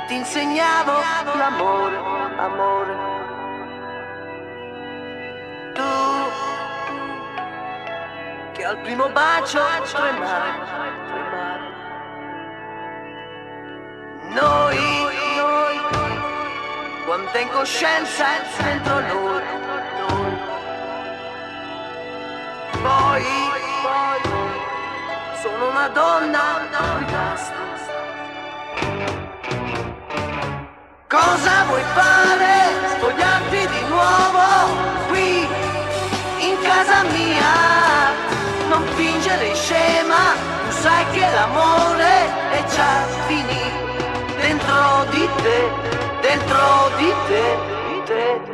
ti insegnavo l'amore, amore. Tu che al primo bacio tremavi, tremavi. Noi, quanta incoscienza dentro noi. Poi, sono una donna rimasta. Cosa vuoi fare? Spogliarti di nuovo qui in casa mia. Non fingere scema, tu sai che l'amore è già finito dentro di te, dentro di te, di te.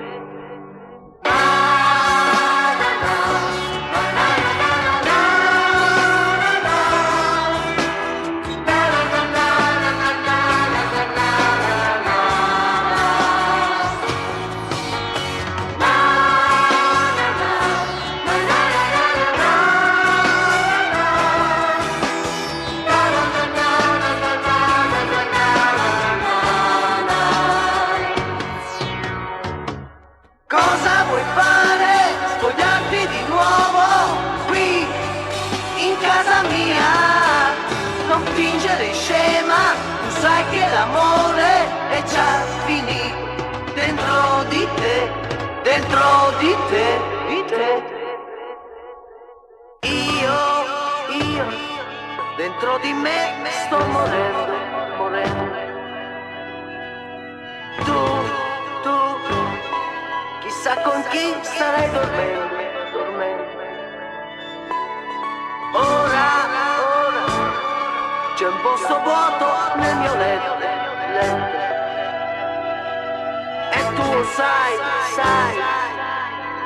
Cosa vuoi fare? Spogliarti di nuovo qui in casa mia. Non fingere scema, tu sai che l'amore è già finito dentro di te, dentro di te, di te. Io, dentro di me sto morendo, morendo. Tu, chissà con chi starei dormendo, dormendo. Ora, c'è un posto vuoto nel mio letto, letto. E tu lo sai, sai,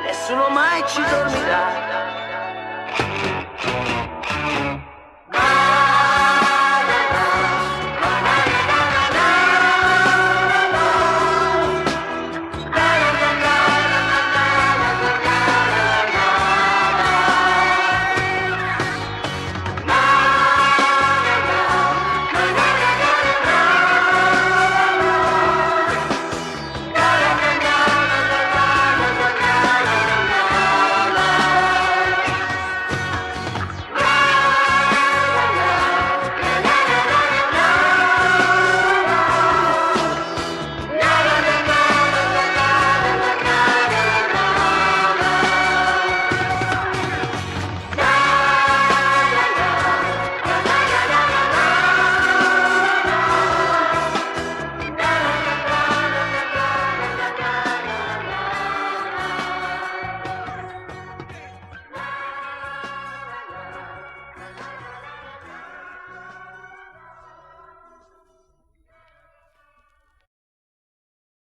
nessuno mai ci dormirà.